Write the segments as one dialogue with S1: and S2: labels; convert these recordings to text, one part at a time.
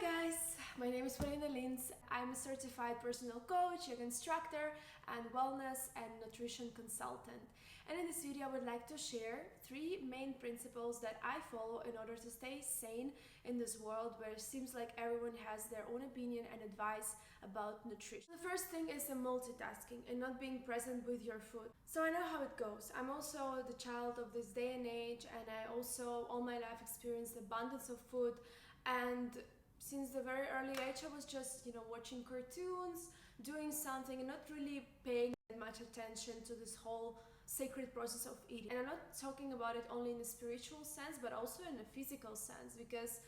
S1: guys, my name is Polina Leens. I'm a certified personal coach, yoga instructor, and wellness and nutrition consultant. And in this video, I would like to share 3 main principles that I follow in order to stay sane in this world where it seems like everyone has their own opinion and advice about nutrition. The first thing is the multitasking and not being present with your food. So I know how it goes. I'm also the child of this day and age, and I also all my life experienced abundance of food. And since the very early age, I was just, watching cartoons, doing something, and not really paying much attention to this whole sacred process of eating. And I'm not talking about it only in a spiritual sense, but also in a physical sense, because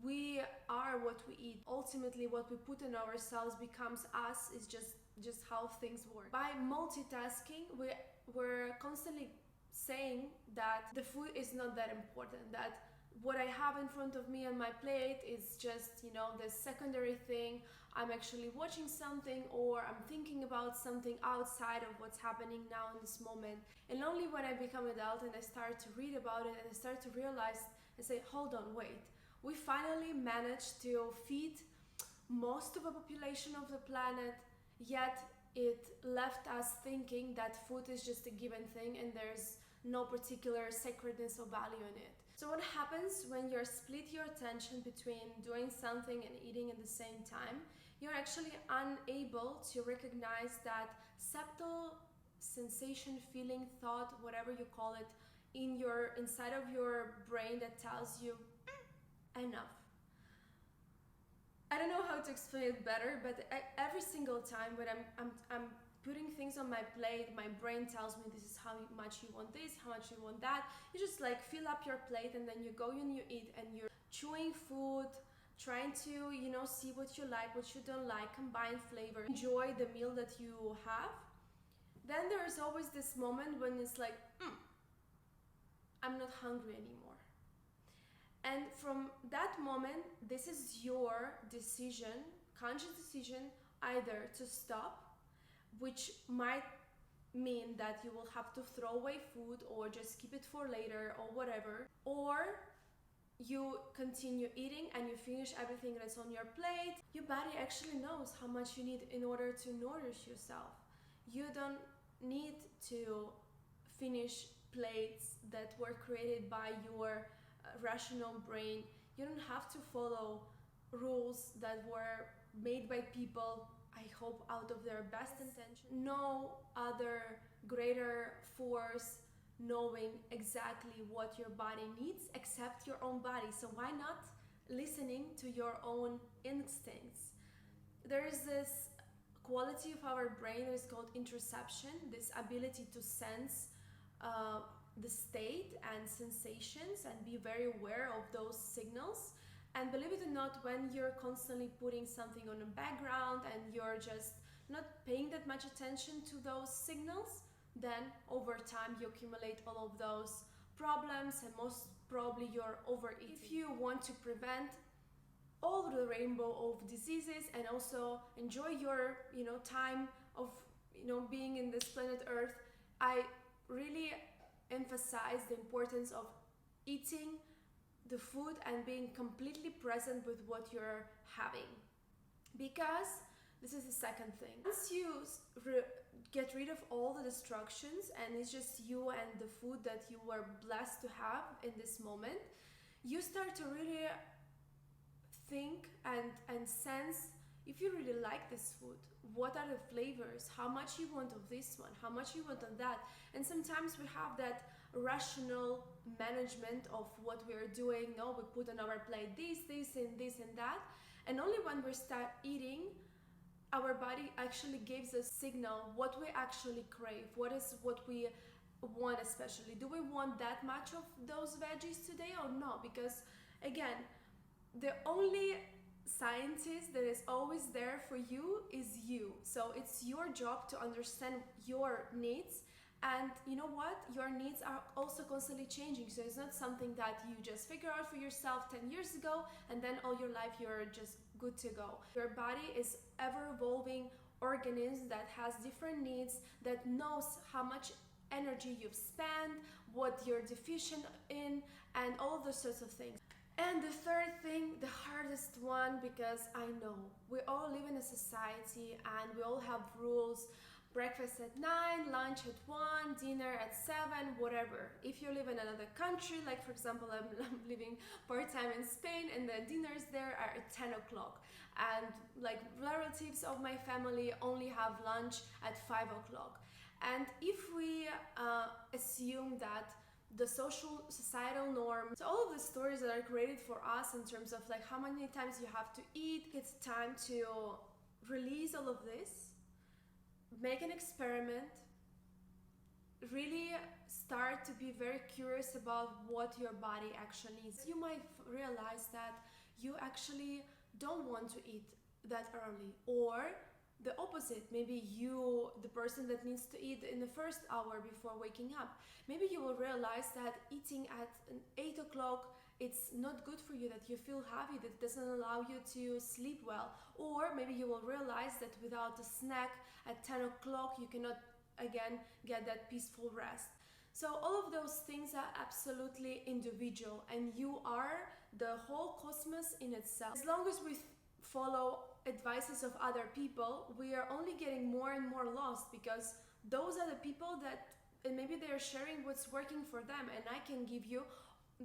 S1: we are what we eat. Ultimately, what we put in ourselves becomes us. Is just how things work. By multitasking, we're constantly saying that the food is not that important, that what I have in front of me on my plate is just, the secondary thing. I'm actually watching something, or I'm thinking about something outside of what's happening now in this moment. And only when I become adult and I start to read about it and I start to realize and say, hold on, wait. We finally managed to feed most of the population of the planet, yet it left us thinking that food is just a given thing and there's no particular sacredness or value in it. So what happens when you split your attention between doing something and eating at the same time? You're actually unable to recognize that subtle sensation, feeling, thought, whatever you call it, inside of your brain that tells you enough. I don't know how to explain it better, but every single time when I'm putting things on my plate, my brain tells me this is how much you want this, how much you want that. You just fill up your plate, and then you go and you eat, and you're chewing food, trying to, see what you like, what you don't like, combine flavor, enjoy the meal that you have. Then there's always this moment when it's like, I'm not hungry anymore. And from that moment, this is your decision, conscious decision, either to stop, which might mean that you will have to throw away food or just keep it for later or whatever, or you continue eating and you finish everything that's on your plate. Your body actually knows how much you need in order to nourish yourself. You don't need to finish plates that were created by your rational brain. You don't have to follow rules that were made by people, I hope, out of their best intention. No other greater force knowing exactly what your body needs except your own body. So why not listening to your own instincts? There is this quality of our brain that is called interoception, this ability to sense the state and sensations and be very aware of those signals. And believe it or not, when you're constantly putting something on the background and you're just not paying that much attention to those signals, then over time you accumulate all of those problems, and most probably you're overeating. If you want to prevent all the rainbow of diseases and also enjoy your time of being in this planet Earth, I really emphasize the importance of eating the food and being completely present with what you're having, because this is the second thing. Once you get rid of all the distractions and it's just you and the food that you were blessed to have in this moment, you start to really think and sense if you really like this food, what are the flavors, how much you want of this one, how much you want of that. And sometimes we have that rational management of what we're doing. No, we put on our plate this and this and that, and only when we start eating, our body actually gives us signal what we actually crave, what we want. Especially, do we want that much of those veggies today or not? Because again, the only scientist that is always there for you is you. So it's your job to understand your needs, and you know what, your needs are also constantly changing. So it's not something that you just figure out for yourself 10 years ago and then all your life you're just good to go. Your body is ever evolving organism that has different needs, that knows how much energy you've spent, what you're deficient in, and all of those sorts of things. And the third thing, the hardest one, because I know we all live in a society and we all have rules. Breakfast at 9, lunch at 1, dinner at 7, whatever. If you live in another country, like for example, I'm living part-time in Spain, and the dinners there are at 10 o'clock. And like relatives of my family only have lunch at 5 o'clock. And if we assume that the societal norm, so all of the stories that are created for us in terms of like how many times you have to eat, it's time to release all of this, make an experiment, really start to be very curious about what your body actually needs. You might realize that you actually don't want to eat that early, or the opposite. Maybe you, the person that needs to eat in the first hour before waking up, maybe you will realize that eating at 8 o'clock, it's not good for you, that you feel heavy, that doesn't allow you to sleep well. Or maybe you will realize that without a snack at 10 o'clock, you cannot again get that peaceful rest. So all of those things are absolutely individual, and you are the whole cosmos in itself. As long as we follow advices of other people, we are only getting more and more lost, because those are the people that, and maybe they're sharing what's working for them, and I can give you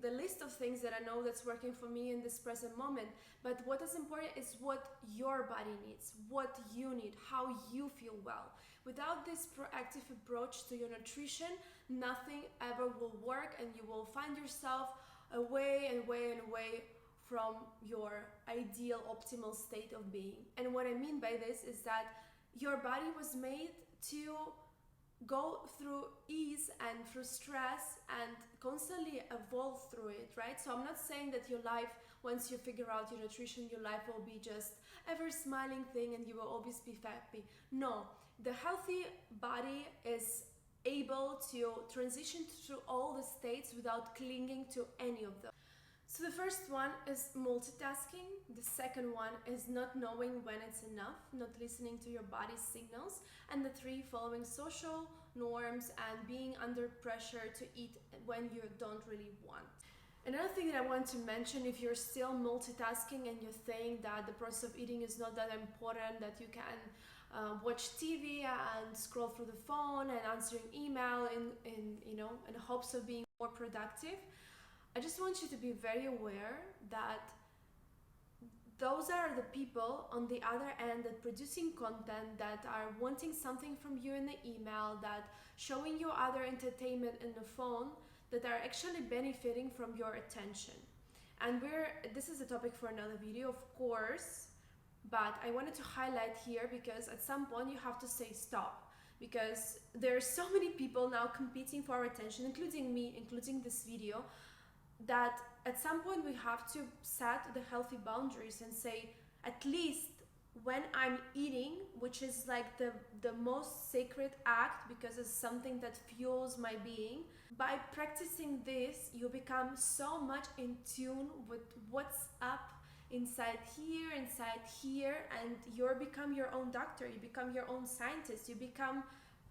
S1: the list of things that I know that's working for me in this present moment. But what is important is what your body needs, what you need, how you feel well. Without this proactive approach to your nutrition, nothing ever will work, and you will find yourself away and away and away from your ideal optimal state of being. And what I mean by this is that your body was made to go through ease and through stress and constantly evolve through it, right? So I'm not saying that your life, once you figure out your nutrition, your life will be just ever smiling thing and you will always be happy. No, the healthy body is able to transition through all the states without clinging to any of them. So the first one is multitasking. The second one is not knowing when it's enough, not listening to your body's signals. And the three, following social norms and being under pressure to eat when you don't really want. Another thing that I want to mention, if you're still multitasking and you think that the process of eating is not that important, that you can watch TV and scroll through the phone and answering email in hopes of being more productive, I just want you to be very aware that those are the people on the other end that producing content, that are wanting something from you in the email, that showing you other entertainment in the phone, that are actually benefiting from your attention. And this is a topic for another video, of course, but I wanted to highlight here because at some point you have to say stop, because there are so many people now competing for our attention, including me, including this video, that at some point we have to set the healthy boundaries and say, at least when I'm eating, which is like the most sacred act because it's something that fuels my being, by practicing this you become so much in tune with what's up inside here, and you become your own doctor, you become your own scientist, you become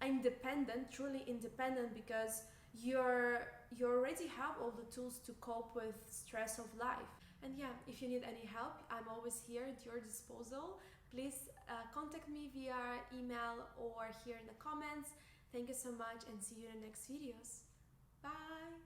S1: independent, truly independent, because you already have all the tools to cope with stress of life. And yeah, if you need any help, I'm always here at your disposal. Please contact me via email or here in the comments. Thank you so much, and see you in the next videos. Bye!